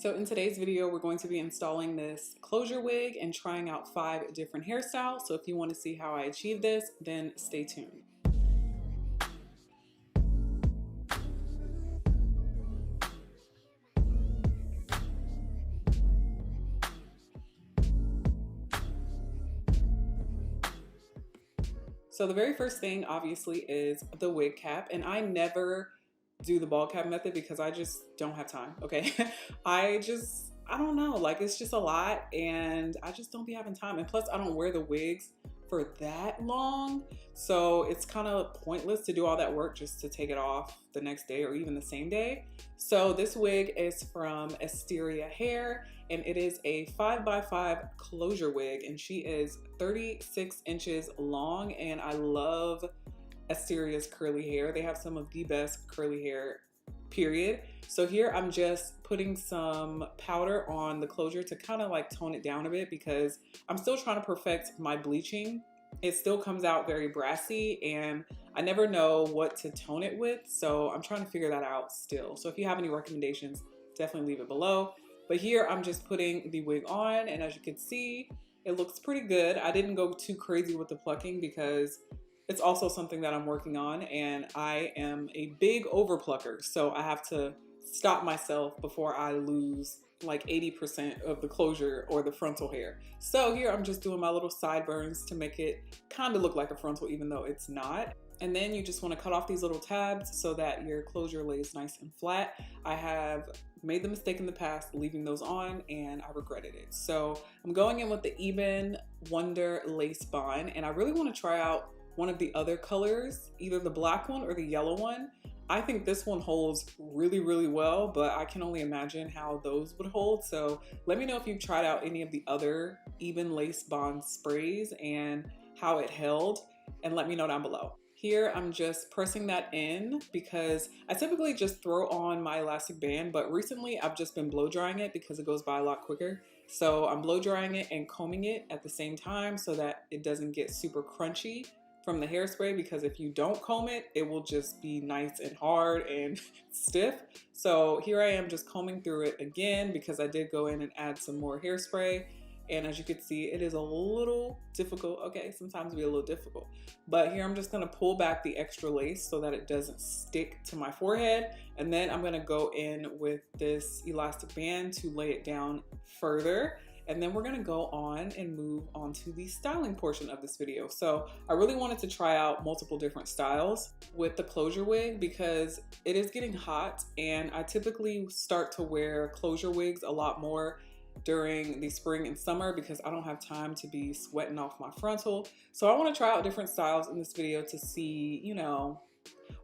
So in today's video, we're going to be installing this closure wig and trying out 5 different hairstyles. So if you want to see how I achieve this, then stay tuned. So the very first thing obviously is the wig cap, and I never do the ball cap method because I just don't have time, okay? I don't know, like it's just a lot and I just don't be having time. And plus I don't wear the wigs for that long. So it's kind of pointless to do all that work just to take it off the next day or even the same day. So this wig is from Asteria Hair and it is a 5x5 closure wig and she is 36 inches long and I love Asteria's curly hair. They have some of the best curly hair, period. So here I'm just putting some powder on the closure to kind of like tone it down a bit because I'm still trying to perfect my bleaching. It still comes out very brassy and I never know what to tone it with. So I'm trying to figure that out still. So if you have any recommendations, definitely leave it below. But here I'm just putting the wig on and as you can see, it looks pretty good. I didn't go too crazy with the plucking because it's also something that I'm working on and I am a big overplucker. So I have to stop myself before I lose like 80% of the closure or the frontal hair. So here I'm just doing my little sideburns to make it kind of look like a frontal even though it's not. And then you just want to cut off these little tabs so that your closure lays nice and flat. I have made the mistake in the past leaving those on and I regretted it. So I'm going in with the Even Wonder Lace Bond and I really want to try out one of the other colors, either the black one or the yellow one. I think this one holds really, really well, but I can only imagine how those would hold. So let me know if you've tried out any of the other Even Lace Bond sprays and how it held, and let me know down below. Here I'm just pressing that in because I typically just throw on my elastic band, but recently I've just been blow drying it because it goes by a lot quicker. So I'm blow drying it and combing it at the same time so that it doesn't get super crunchy from the hairspray, because if you don't comb it, it will just be nice and hard and stiff. So here I am just combing through it again because I did go in and add some more hairspray. And as you can see, it is a little difficult. Okay, sometimes be a little difficult. But here I'm just gonna pull back the extra lace so that it doesn't stick to my forehead. And then I'm gonna go in with this elastic band to lay it down further. And then we're gonna go on and move on to the styling portion of this video. So I really wanted to try out multiple different styles with the closure wig because it is getting hot and I typically start to wear closure wigs a lot more during the spring and summer because I don't have time to be sweating off my frontal. So I wanna try out different styles in this video to see, you know,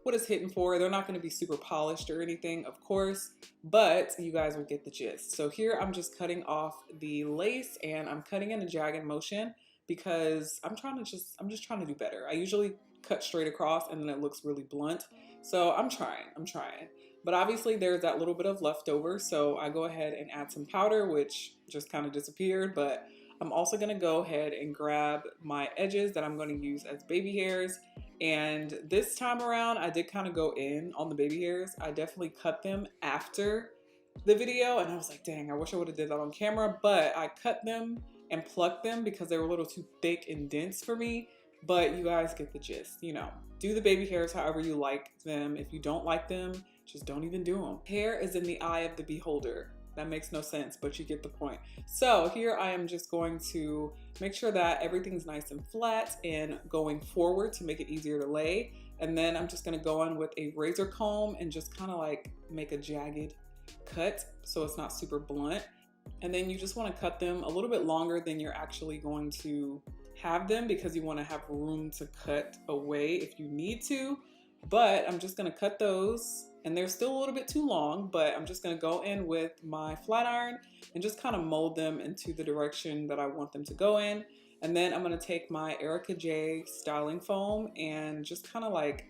what it's hitting for. They're not going to be super polished or anything, of course, but you guys will get the gist. So here I'm just cutting off the lace and I'm cutting in a jagged motion because I'm just trying to do better. I usually cut straight across and then it looks really blunt. So I'm trying. But obviously there's that little bit of leftover. So I go ahead and add some powder, which just kind of disappeared, but I'm also going to go ahead and grab my edges that I'm going to use as baby hairs. And this time around, I did kind of go in on the baby hairs. I definitely cut them after the video and I was like, dang, I wish I would have did that on camera, but I cut them and plucked them because they were a little too thick and dense for me. But you guys get the gist, you know, do the baby hairs however you like them. If you don't like them, just don't even do them. Hair is in the eye of the beholder. That makes no sense, but you get the point. So here I am just going to make sure that everything's nice and flat and going forward to make it easier to lay. And then I'm just gonna go on with a razor comb and just kind of like make a jagged cut so it's not super blunt. And then you just wanna cut them a little bit longer than you're actually going to have them because you wanna have room to cut away if you need to. But I'm just gonna cut those and they're still a little bit too long, but I'm just gonna go in with my flat iron and just kind of mold them into the direction that I want them to go in. And then I'm gonna take my Erica J styling foam and just kind of like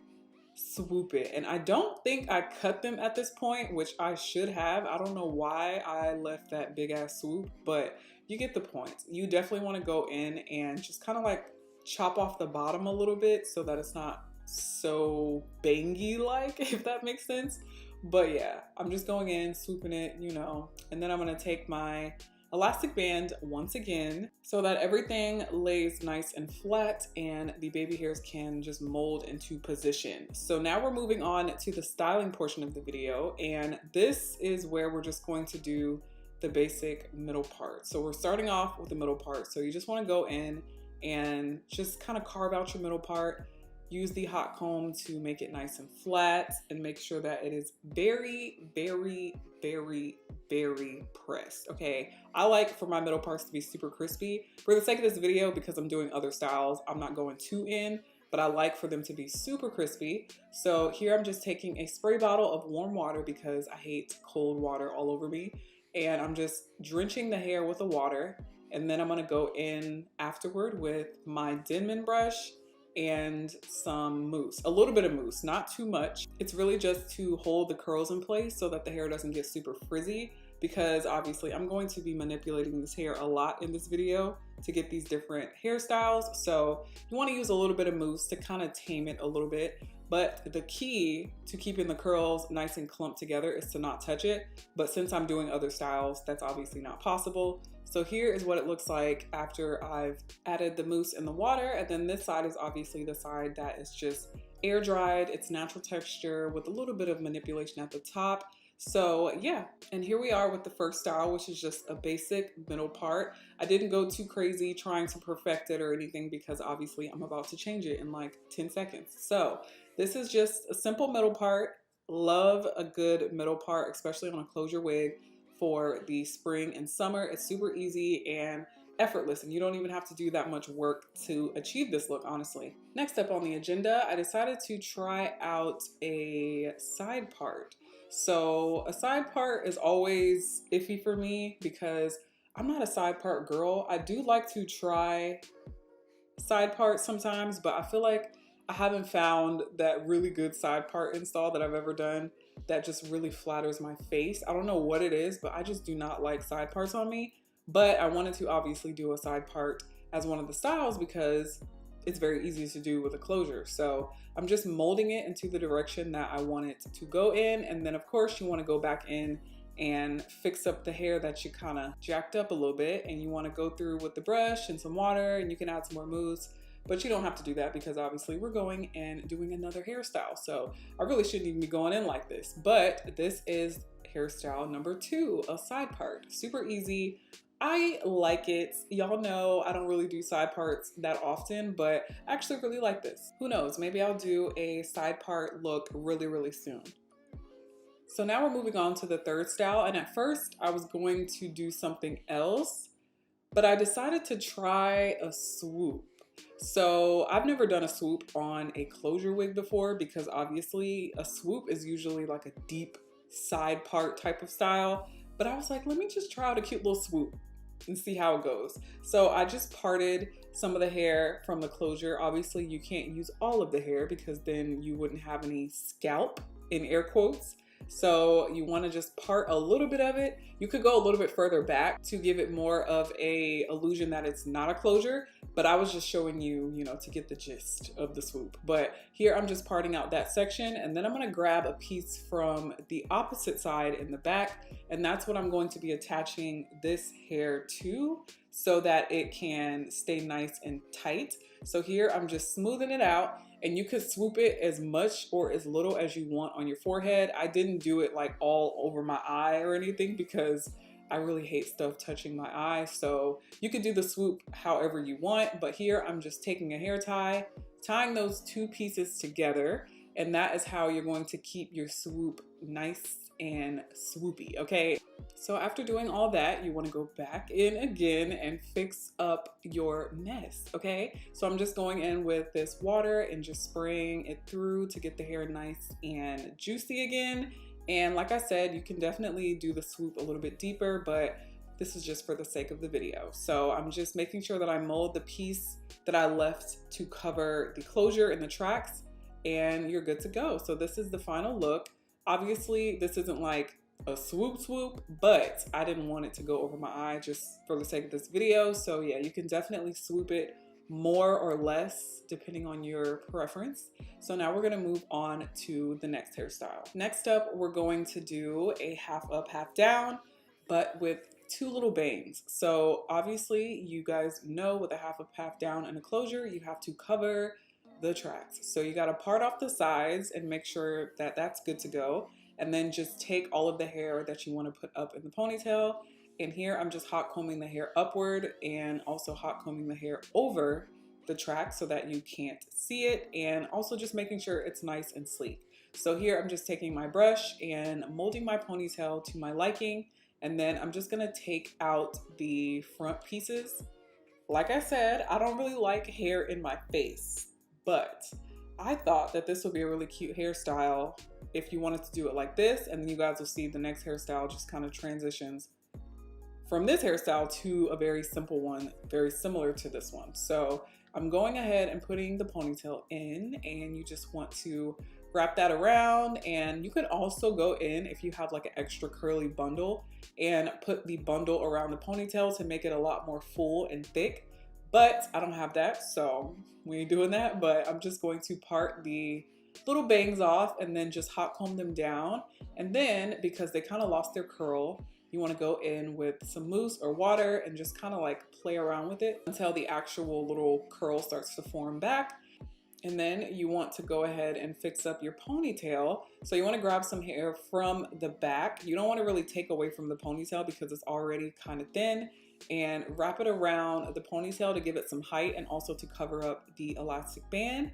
swoop it. And I don't think I cut them at this point, which I should have. I don't know why I left that big ass swoop, but you get the point. You definitely wanna go in and just kind of like chop off the bottom a little bit so that it's not so bangy like, if that makes sense. But yeah, I'm just going in, swooping it, you know, and then I'm gonna take my elastic band once again so that everything lays nice and flat and the baby hairs can just mold into position. So now we're moving on to the styling portion of the video, and this is where we're just going to do the basic middle part. So we're starting off with the middle part. So you just want to go in and just kind of carve out your middle part. Use the hot comb to make it nice and flat and make sure that it is very, very, very, very pressed, okay? I like for my middle parts to be super crispy. For the sake of this video, because I'm doing other styles, I'm not going too in, but I like for them to be super crispy. So here I'm just taking a spray bottle of warm water because I hate cold water all over me. And I'm just drenching the hair with the water. And then I'm gonna go in afterward with my Denman brush and some mousse, a little bit of mousse, not too much. It's really just to hold the curls in place so that the hair doesn't get super frizzy, because obviously I'm going to be manipulating this hair a lot in this video to get these different hairstyles. So you want to use a little bit of mousse to kind of tame it a little bit. But the key to keeping the curls nice and clumped together is to not touch it. But since I'm doing other styles, that's obviously not possible. So here is what it looks like after I've added the mousse and the water. And then this side is obviously the side that is just air dried. It's natural texture with a little bit of manipulation at the top. So yeah, and here we are with the first style, which is just a basic middle part. I didn't go too crazy trying to perfect it or anything because obviously I'm about to change it in like 10 seconds. So this is just a simple middle part. Love a good middle part, especially on a closure wig for the spring and summer. It's super easy and effortless, and you don't even have to do that much work to achieve this look, honestly. Next up on the agenda, I decided to try out a side part. So a side part is always iffy for me because I'm not a side part girl. I do like to try side parts sometimes, but I feel like I haven't found that really good side part install that I've ever done that just really flatters my face. I don't know what it is, but I just do not like side parts on me. But I wanted to obviously do a side part as one of the styles because it's very easy to do with a closure. So I'm just molding it into the direction that I want it to go in. And then of course you want to go back in and fix up the hair that you kind of jacked up a little bit. And you want to go through with the brush and some water, and you can add some more mousse. But you don't have to do that because obviously we're going and doing another hairstyle. So I really shouldn't even be going in like this. But this is hairstyle number 2, a side part. Super easy. I like it. Y'all know I don't really do side parts that often, but I actually really like this. Who knows? Maybe I'll do a side part look really, really soon. So now we're moving on to the third style. And at first I was going to do something else, but I decided to try a swoop. So I've never done a swoop on a closure wig before because obviously a swoop is usually like a deep side part type of style. But I was like, let me just try out a cute little swoop and see how it goes. So I just parted some of the hair from the closure. Obviously you can't use all of the hair because then you wouldn't have any scalp, in air quotes. So you want to just part a little bit of it. You could go a little bit further back to give it more of a illusion that it's not a closure, but I was just showing you, to get the gist of the swoop. But here I'm just parting out that section, and then I'm going to grab a piece from the opposite side in the back, and that's what I'm going to be attaching this hair to so that it can stay nice and tight. So here I'm just smoothing it out, and you could swoop it as much or as little as you want on your forehead. I didn't do it like all over my eye or anything because I really hate stuff touching my eye. So you could do the swoop however you want, but here I'm just taking a hair tie, tying those two pieces together, and that is how you're going to keep your swoop nice and swoopy, okay? So after doing all that, you want to go back in again and fix up your mess, okay? So I'm just going in with this water and just spraying it through to get the hair nice and juicy again. And like I said, you can definitely do the swoop a little bit deeper, but this is just for the sake of the video. So I'm just making sure that I mold the piece that I left to cover the closure and the tracks, and you're good to go. So this is the final look. Obviously, this isn't like a swoop, but I didn't want it to go over my eye just for the sake of this video. So yeah, you can definitely swoop it more or less depending on your preference. So now we're gonna move on to the next hairstyle. Next up, we're going to do a half up, half down, but with two little bangs. So obviously you guys know with a half up, half down and a closure, you have to cover the tracks. So you gotta part off the sides and make sure that that's good to go. And then just take all of the hair that you wanna put up in the ponytail. And here I'm just hot combing the hair upward and also hot combing the hair over the track so that you can't see it, and also just making sure it's nice and sleek. So here I'm just taking my brush and molding my ponytail to my liking, and then I'm just gonna take out the front pieces. Like I said, I don't really like hair in my face, but I thought that this would be a really cute hairstyle if you wanted to do it like this, and then you guys will see the next hairstyle just kind of transitions from this hairstyle to a very simple one, very similar to this one. So I'm going ahead and putting the ponytail in, and you just want to wrap that around. And you could also go in if you have like an extra curly bundle and put the bundle around the ponytail to make it a lot more full and thick. But I don't have that, so we ain't doing that. But I'm just going to part the little bangs off and then just hot comb them down. And then because they kind of lost their curl, you want to go in with some mousse or water and just kind of like play around with it until the actual little curl starts to form back. And then you want to go ahead and fix up your ponytail. So you want to grab some hair from the back. You don't want to really take away from the ponytail because it's already kind of thin, and wrap it around the ponytail to give it some height and also to cover up the elastic band.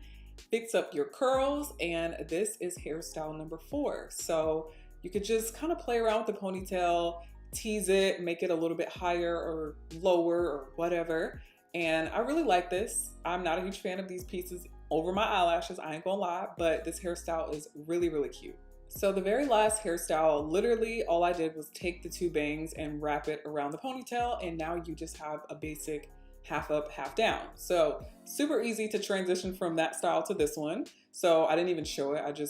Fix up your curls, and this is hairstyle number 4. So you could just kind of play around with the ponytail, tease it, make it a little bit higher or lower or whatever. And I really like this. I'm not a huge fan of these pieces over my eyelashes, I ain't gonna lie, but this hairstyle is really, really cute. So the very last hairstyle, literally all I did was take the 2 bangs and wrap it around the ponytail, and now you just have a basic half up, half down. So super easy to transition from that style to this one. So I didn't even show it,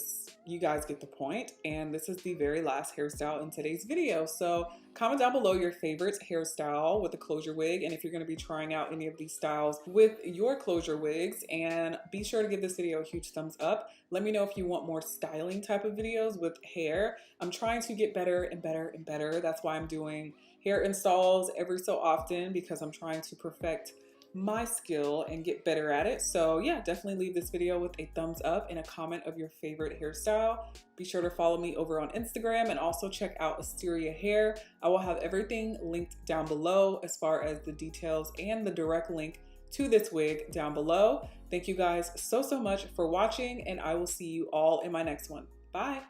you guys get the point. And this is the very last hairstyle in today's video. So comment down below your favorite hairstyle with a closure wig, and if you're gonna be trying out any of these styles with your closure wigs. And be sure to give this video a huge thumbs up. Let me know if you want more styling type of videos with hair. I'm trying to get better and better and better. That's why I'm doing hair installs every so often, because I'm trying to perfect my skill and get better at it. So yeah, definitely leave this video with a thumbs up and a comment of your favorite hairstyle. Be sure to follow me over on Instagram, and also check out Asteria Hair. I will have everything linked down below as far as the details and the direct link to this wig down below. Thank you guys so much for watching, and I will see you all in my next one. Bye.